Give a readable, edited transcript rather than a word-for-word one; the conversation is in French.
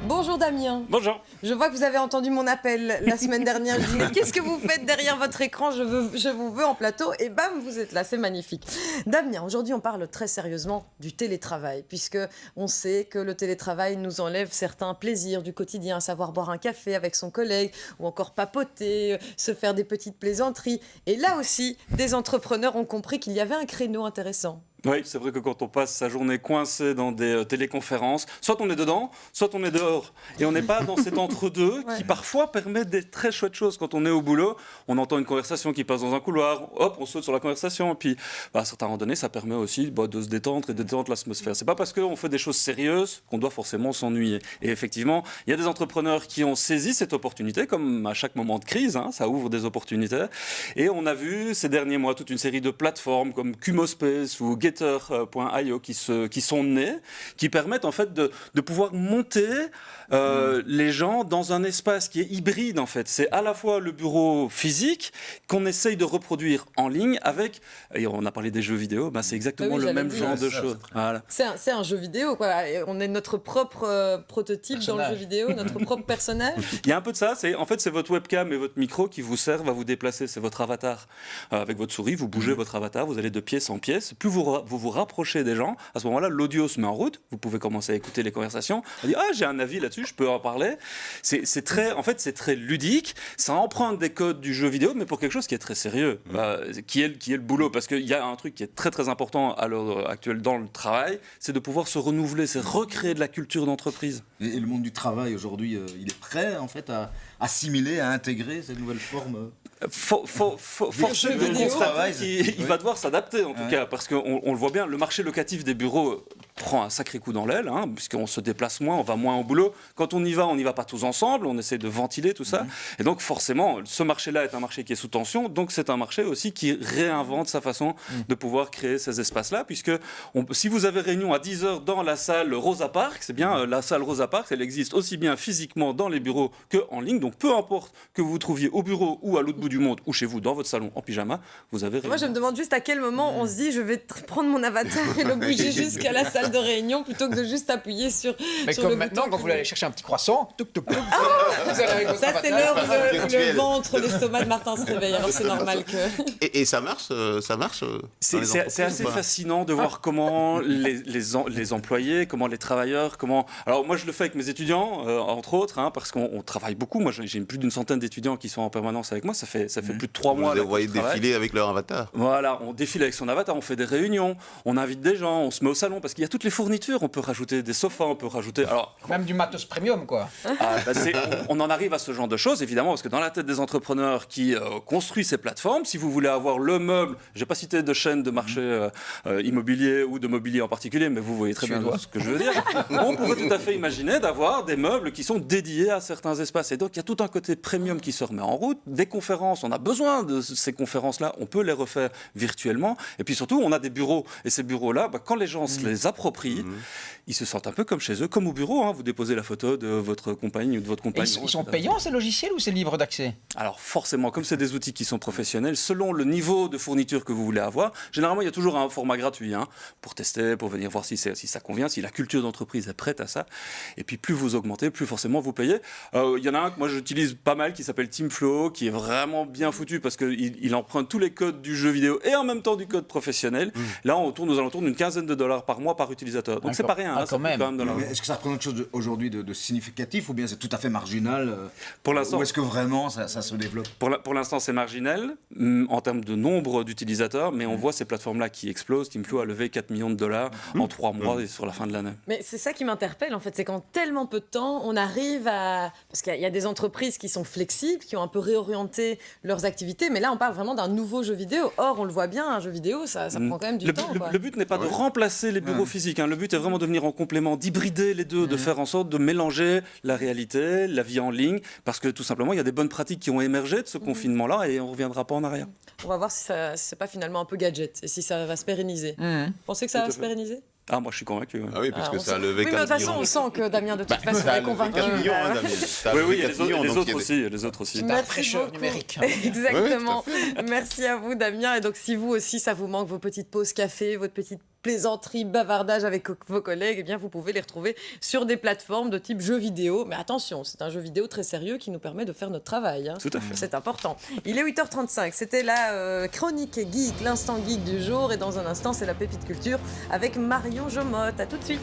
Bonjour Damien. Bonjour. Je vois que vous avez entendu mon appel la semaine dernière. Je dis, mais qu'est-ce que vous faites derrière votre écran ? Je vous veux en plateau. Et bam, vous êtes là, c'est magnifique. Damien, aujourd'hui on parle très sérieusement du télétravail, puisque on sait que le télétravail nous enlève certains plaisirs du quotidien, à savoir boire un café avec son collègue, ou encore papoter, se faire des petites plaisanteries. Et là aussi, des entrepreneurs ont compris qu'il y avait un créneau intéressant. Oui, c'est vrai que quand on passe sa journée coincée dans des téléconférences, soit on est dedans, soit on est dehors. Et on n'est pas dans cet entre-deux qui parfois permet des très chouettes choses. Quand on est au boulot, on entend une conversation qui passe dans un couloir, hop, on saute sur la conversation. Et puis, à certains moments donnés, ça permet aussi de se détendre et de détendre l'atmosphère. C'est pas parce qu'on fait des choses sérieuses qu'on doit forcément s'ennuyer. Et effectivement, il y a des entrepreneurs qui ont saisi cette opportunité, comme à chaque moment de crise, ça ouvre des opportunités. Et on a vu ces derniers mois toute une série de plateformes comme Kumospace ou Getter.io qui sont nées, qui permettent en fait de pouvoir monter les gens dans un espace qui est hybride en fait. C'est à la fois le bureau physique qu'on essaye de reproduire en ligne avec, et on a parlé des jeux vidéo, c'est exactement le même genre de choses. Voilà. C'est un jeu vidéo, quoi. On est notre propre prototype dans le jeu vidéo, notre propre personnage. Il y a un peu de ça, c'est votre webcam et votre micro qui vous servent à vous déplacer, c'est votre avatar. Avec votre souris, vous bougez votre avatar, vous allez de pièce en pièce, plus vous rapprochez des gens, à ce moment-là, l'audio se met en route, vous pouvez commencer à écouter les conversations, on dit « Ah, j'ai un avis là-dessus, je peux en parler ». C'est très ludique, ça emprunte des codes du jeu vidéo, mais pour quelque chose qui est très sérieux, qui est le boulot, parce qu'il y a un truc qui est très très important à l'heure actuelle dans le travail, c'est de pouvoir se renouveler, c'est recréer de la culture d'entreprise. Et le monde du travail aujourd'hui, il est prêt en fait à assimiler, à intégrer cette nouvelle forme il va devoir s'adapter en tout cas, parce qu'on le voit bien, le marché locatif des bureaux prend un sacré coup dans l'aile, puisqu'on se déplace moins, on va moins au boulot. Quand on y va pas tous ensemble, on essaie de ventiler tout ça. Et donc forcément, ce marché-là est un marché qui est sous tension, donc c'est un marché aussi qui réinvente sa façon de pouvoir créer ces espaces-là, puisque si vous avez réunion à 10h dans la salle Rosa Parks, c'est bien la salle Rosa Parks, elle existe aussi bien physiquement dans les bureaux qu'en ligne, donc peu importe que vous vous trouviez au bureau ou à l'autre bout du monde, ou chez vous, dans votre salon, en pyjama, vous avez réunion. Moi, je me demande juste à quel moment on se dit je vais prendre mon avatar et le bouger jusqu'à la salle de réunion plutôt que de juste appuyer sur mais sur comme le maintenant, bouton. quand vous allez chercher un petit croissant, vous allez avec votre Ça, c'est avatar. l'heure où le ventre, l'estomac de Martin se réveille. Alors, c'est normal que... Et ça marche C'est assez fascinant de voir comment les employés, comment les travailleurs, Alors moi je le fais avec mes étudiants, entre autres, parce qu'on travaille beaucoup. Moi j'ai plus d'une centaine d'étudiants qui sont en permanence avec moi. Ça fait plus de 3 mois. Vous les voyez défiler avec leur avatar. Voilà, on défile avec son avatar, on fait des réunions, on invite des gens, on se met au salon parce qu'il y a toutes les fournitures. On peut rajouter des sofas, on peut rajouter. Alors même du matos premium, quoi. On en arrive à ce genre de choses, évidemment, parce que dans la tête des entrepreneurs qui construisent ces plateformes, si vous voulez avoir le meuble, je n'ai pas cité de chaîne de marché immobilier ou de mobilier en particulier, mais vous voyez très bien ce que je veux dire. On pourrait tout à fait imaginer d'avoir des meubles qui sont dédiés à certains espaces. Et donc, il y a tout un côté premium qui se remet en route. Des conférences, on a besoin de ces conférences-là, on peut les refaire virtuellement. Et puis surtout, on a des bureaux. Et ces bureaux-là, quand les gens se les approprient, ils se sentent un peu comme chez eux, comme au bureau. Vous déposez la photo de votre compagne ou de votre compagnon. Ils sont payants, ces logiciels, ou c'est libre d'accès ? Alors forcément, comme c'est des outils qui sont professionnels, selon le niveau de fourniture que vous voulez avoir, généralement il y a toujours un format gratuit pour tester, pour venir voir si ça convient, si la culture d'entreprise est prête à ça. Et puis plus vous augmentez, plus forcément vous payez. Il y en a un que moi j'utilise pas mal qui s'appelle Teamflow, qui est vraiment bien foutu parce qu'il emprunte tous les codes du jeu vidéo et en même temps du code professionnel. Là on tourne aux alentours d'une quinzaine de dollars par mois par utilisateur. Donc c'est pas rien. Quand même. Est-ce que ça représente quelque chose aujourd'hui de significatif ou bien c'est tout à fait marginal pour l'instant, ou est-ce que vraiment ça se développe? Pour l'instant, c'est marginal en termes de nombre d'utilisateurs, mais on voit ces plateformes-là qui explosent. Teamflow a levé 4 millions de dollars en 3 mois et sur la fin de l'année. Mais c'est ça qui m'interpelle, en fait, c'est qu'en tellement peu de temps, on arrive à... Parce qu'il y a des entreprises qui sont flexibles, qui ont un peu réorienté leurs activités, mais là, on parle vraiment d'un nouveau jeu vidéo. Or, on le voit bien, un jeu vidéo, ça prend quand même du temps. Le but n'est pas de remplacer les bureaux physiques. Le but est vraiment de venir en complément, d'hybrider les deux, de faire en sorte de mélanger la réalité, la vie en ligne, parce que tout simplement, il y a des bonnes pratiques qui ont émergé de ce confinement-là et on ne reviendra pas en arrière. On va voir si c'est pas finalement un peu gadget et si ça va se pérenniser. Vous pensez que ça va se pérenniser ? Ah, moi je suis convaincu. Ah oui, puisque ça a levé 15 millions. Oui, mais de toute façon, on sent que Damien, de toute façon, est convaincu. 4 millions, Damien. Oui, les autres aussi. C'est un prêcheur numérique. Exactement. Merci à vous, Damien. Et donc, si vous aussi, ça vous manque, vos petites pauses café, votre petite plaisanteries, bavardages avec vos collègues, eh bien, vous pouvez les retrouver sur des plateformes de type jeux vidéo. Mais attention, c'est un jeu vidéo très sérieux qui nous permet de faire notre travail. Hein. Tout à fait. C'est important. Il est 8h35. C'était la chronique geek, l'instant geek du jour. Et dans un instant, c'est la pépite culture avec Marion Jomotte. À tout de suite.